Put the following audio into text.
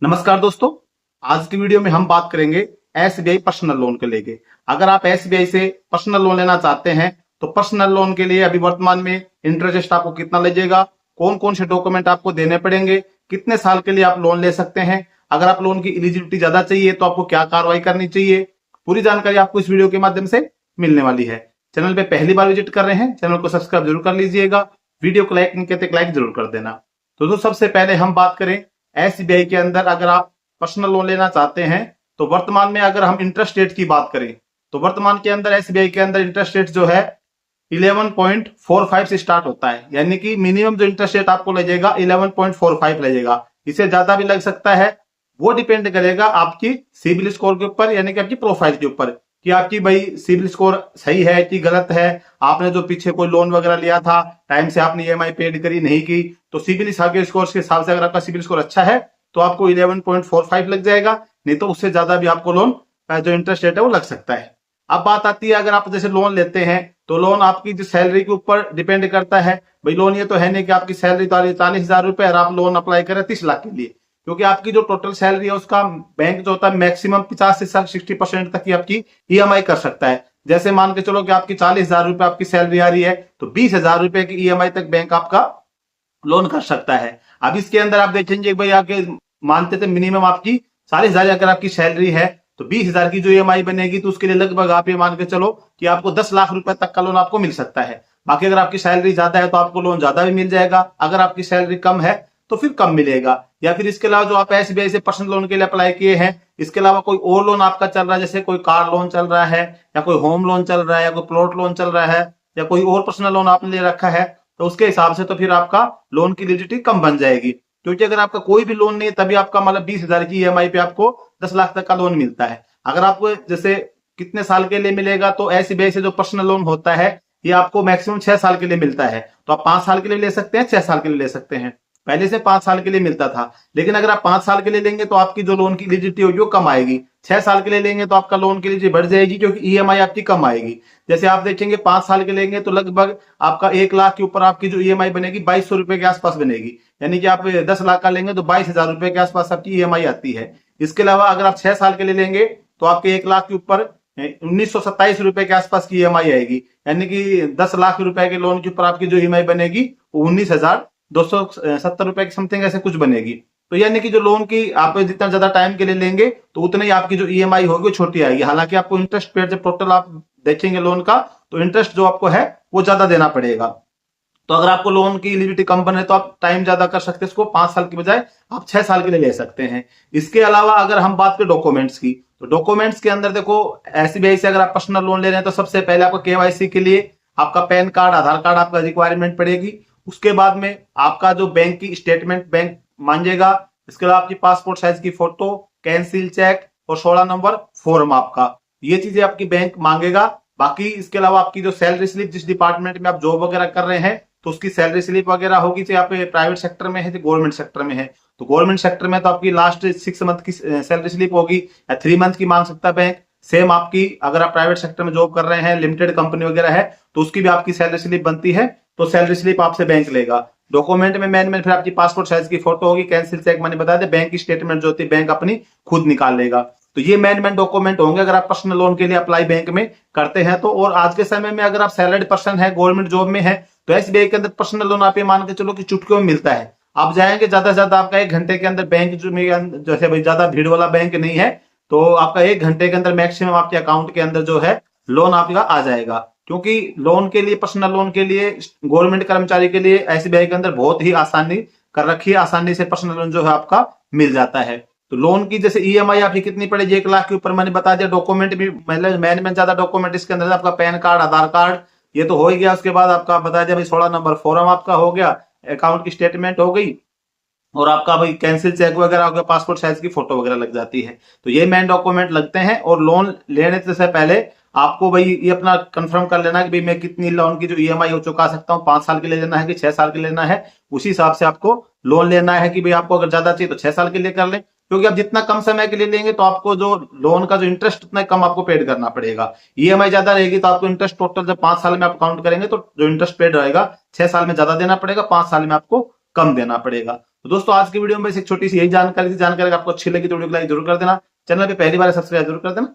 नमस्कार दोस्तों। आज की वीडियो में हम बात करेंगे एसबीआई पर्सनल लोन के लेके। अगर आप एसबीआई से पर्सनल लोन लेना चाहते हैं तो पर्सनल लोन के लिए अभी वर्तमान में इंटरेस्ट आपको कितना लगेगा, कौन कौन से डॉक्यूमेंट आपको देने पड़ेंगे, कितने साल के लिए आप लोन ले सकते हैं, अगर आप लोन की एलिजिबिलिटी ज्यादा चाहिए तो आपको क्या कार्रवाई करनी चाहिए, पूरी जानकारी आपको इस वीडियो के माध्यम से मिलने वाली है। चैनल पे पहली बार विजिट कर रहे हैं, चैनल को सब्सक्राइब जरूर कर लीजिएगा, वीडियो को लाइक नहीं करते लाइक जरूर कर देना। तो दोस्तों सबसे पहले हम बात करें एसबीआई के अंदर अगर आप पर्सनल लोन लेना चाहते हैं तो वर्तमान में अगर हम इंटरेस्ट रेट की बात करें तो वर्तमान के अंदर एसबीआई के अंदर इंटरेस्ट रेट जो है 11.45 से स्टार्ट होता है, यानी कि मिनिमम जो इंटरेस्ट रेट आपको लगेगा 11.45 लगेगा। इससे ज्यादा भी लग सकता है, वो डिपेंड करेगा आपकी सिबिल स्कोर के ऊपर, यानी कि आपकी प्रोफाइल के ऊपर कि आपकी भाई सिबिल स्कोर सही है कि गलत है। आपने जो पीछे कोई लोन वगैरह लिया था, टाइम से आपने ईएमआई पेड करी नहीं की, तो सिबिल स्कोर के हिसाब से अगर आपका सिबिल स्कोर अच्छा है तो आपको 11.45 लग जाएगा, नहीं तो उससे ज्यादा भी आपको लोन का जो इंटरेस्ट रेट है वो लग सकता है। अब बात आती है अगर आप जैसे लोन लेते हैं तो लोन आपकी जो सैलरी के ऊपर डिपेंड करता है। भाई लोन ये तो है नहीं कि आपकी सैलरी 40,000 रुपए और आप लोन अप्लाई करें 30 लाख के लिए, क्योंकि आपकी जो टोटल सैलरी है उसका बैंक जो होता है मैक्सिमम 50 से 60% तक की आपकी ईएमआई कर सकता है। जैसे मान के चलो कि आपकी 40,000 रुपए आपकी सैलरी आ रही है तो 20,000 रुपए की ईएमआई तक बैंक आपका लोन कर सकता है। अब इसके अंदर आप देखेंगे भाई आपके मानते थे मिनिमम आपकी 40,000 अगर आपकी सैलरी है तो 20,000 की जो ईएमआई बनेगी तो उसके लिए लगभग आप ये मान के चलो कि आपको 10 लाख रुपए तक का लोन आपको मिल सकता है। बाकी अगर आपकी सैलरी ज्यादा है तो आपको लोन ज्यादा भी मिल जाएगा, अगर आपकी सैलरी कम है तो फिर कम मिलेगा। या फिर इसके अलावा जो आप एसबीआई से पर्सनल लोन के लिए अप्लाई किए हैं, इसके अलावा कोई और लोन आपका चल रहा है, जैसे कोई कार लोन चल रहा है या कोई होम लोन चल रहा है या कोई प्लॉट लोन चल रहा है या कोई और पर्सनल लोन आपने ले रखा है, तो उसके हिसाब से तो फिर आपका लोन की एलिजिबिलिटी कम बन जाएगी। क्योंकि अगर आपका कोई भी लोन नहीं है तभी आपका मतलब 20,000 की ईएमआई पे आपको 10 लाख तक का लोन मिलता है। अगर आपको जैसे कितने साल के लिए मिलेगा, तो एसबीआई से जो पर्सनल लोन होता है ये आपको मैक्सिमम 6 साल के लिए मिलता है। तो आप 5 साल के लिए ले सकते हैं, 6 साल के लिए ले सकते हैं। पहले से 5 साल के लिए मिलता था, लेकिन अगर आप 5 साल के लिए लेंगे तो आपकी जो लोन की एलिजिबिलिटी होगी वो कम आएगी। 6 साल के लिए लेंगे तो आपका लोन की एलिजिबिलिटी बढ़ जाएगी, क्योंकि ईएमआई आपकी कम आएगी। जैसे आप देखेंगे 5 साल के लेंगे तो लगभग आपका 1 लाख के ऊपर आपकी जो ईएमआई बनेगी 2200 रुपए के आसपास बनेगी, यानी कि आप 10 लाख का लेंगे तो 22,000 रुपए के आसपास आपकी ईएमआई आती है। इसके अलावा अगर आप 6 साल के लिए लेंगे तो आपके 1 लाख के ऊपर 1927 रुपए के आसपास की ईएमआई आएगी, यानी कि 10 लाख रुपए के लोन के ऊपर आपकी जो ईएमआई बनेगी वो 19,270 रुपए की समथिंग ऐसे कुछ बनेगी। तो यानी कि जो लोन की आप जितना ज्यादा टाइम के लिए लेंगे तो उतनी ही आपकी जो ईएमआई होगी वो छोटी आएगी। हालांकि आपको इंटरेस्ट पेड जब टोटल आप देखेंगे लोन का तो इंटरेस्ट जो आपको है वो ज्यादा देना पड़ेगा। तो अगर आपको लोन की एलिजिबिलिटी कम बने तो आप टाइम ज्यादा कर सकते हैं, इसको 5 साल की बजाय आप 6 साल के लिए ले सकते हैं। इसके अलावा अगर हम बात करें डॉक्यूमेंट्स की, तो डॉक्यूमेंट्स के अंदर देखो एसबीआई से अगर आप पर्सनल लोन ले रहे हैं तो सबसे पहले आपको केवाईसी के लिए आपका पैन कार्ड, आधार कार्ड आपका रिक्वायरमेंट पड़ेगी। उसके बाद में आपका जो बैंक की स्टेटमेंट बैंक मांगेगा। इसके अलावा आपकी पासपोर्ट साइज की फोटो, कैंसिल चेक और 16 नंबर फॉर्म आपका, ये चीजें आपकी बैंक मांगेगा। बाकी इसके अलावा आपकी जो सैलरी स्लिप, जिस डिपार्टमेंट में आप जॉब वगैरह कर रहे हैं तो उसकी सैलरी स्लिप वगैरह होगी, चाहे आप प्राइवेट सेक्टर में है तो गवर्नमेंट सेक्टर में है। तो गवर्नमेंट सेक्टर में तो आपकी लास्ट 6 मंथ की सैलरी स्लिप होगी या 3 मंथ की मांग सकता है बैंक। सेम आपकी अगर आप प्राइवेट सेक्टर में जॉब कर रहे हैं, लिमिटेड कंपनी वगैरह है, तो उसकी भी आपकी सैलरी स्लिप बनती है, तो सैलरी स्लिप आपसे बैंक लेगा। डॉक्यूमेंट में मेन फिर आपकी पासपोर्ट साइज की फोटो होगी, कैंसिल चेक मैंने बता दिया, बैंक की स्टेटमेंट जो होती है बैंक अपनी खुद निकाल लेगा। तो ये मेन डॉक्यूमेंट होंगे अगर आप पर्सनल लोन के लिए अप्लाई बैंक में करते हैं तो। और आज के समय में अगर आप सैलरीड पर्सन है, गवर्नमेंट जॉब में है, तो एसबीआई के अंदर पर्सनल लोन आप ये मान के चलो कि चुटकियों में मिलता है। आप जाएंगे ज्यादा से ज्यादा आपका 1 घंटे के अंदर बैंक जो जैसे भाई ज्यादा भीड़ वाला बैंक नहीं है तो आपका 1 घंटे के अंदर मैक्सिमम आपके अकाउंट के अंदर जो है लोन आपका आ जाएगा। क्योंकि लोन के लिए, पर्सनल लोन के लिए गवर्नमेंट कर्मचारी के लिए एसबीआई के अंदर बहुत ही आसानी कर रखी है, आसानी से पर्सनल लोन जो है आपका मिल जाता है। तो लोन की जैसे ईएमआई आपकी कितनी पड़ेगी 1 लाख के ऊपर मैंने बता दिया। डॉक्यूमेंट भी मतलब मैन ज्यादा डॉक्यूमेंट इसके अंदर आपका पैन कार्ड, आधार कार्ड, ये तो हो ही गया। उसके बाद आपका बता दिया भाई 16 नंबर फॉर्म आपका हो गया, अकाउंट की स्टेटमेंट हो गई और आपका भाई कैंसिल चेक वगैरह हो गया, पासपोर्ट साइज की फोटो वगैरह लग जाती है। तो ये मेन डॉक्यूमेंट लगते हैं। और लोन लेने से पहले आपको भाई ये अपना कंफर्म कर लेना कि भाई मैं कितनी लोन की जो ईएमआई हो चुका सकता हूँ, 5 साल के लिए लेना है कि 6 साल के लिए लेना है, उसी हिसाब से आपको लोन लेना है। कि भाई आपको अगर ज्यादा चाहिए तो 6 साल के लिए कर लें, क्योंकि आप जितना कम समय के लिए लेंगे तो आपको जो लोन का जो इंटरेस्ट उतना कम आपको पेड करना पड़ेगा। ईएमआई ज्यादा रहेगी तो आपको इंटरेस्ट टोटल जब 5 साल में आप काउंट करेंगे तो जो इंटरेस्ट पेड रहेगा 6 साल में ज्यादा देना पड़ेगा, 5 साल में आपको कम देना पड़ेगा। तो दोस्तों आज की वीडियो में बस एक छोटी सी यही जानकारी थी। जानकारी आपको अच्छी लगी तो वीडियो को लाइक जरूर कर देना। चैनल पे पहली बार सब्सक्राइब जरूर कर देना।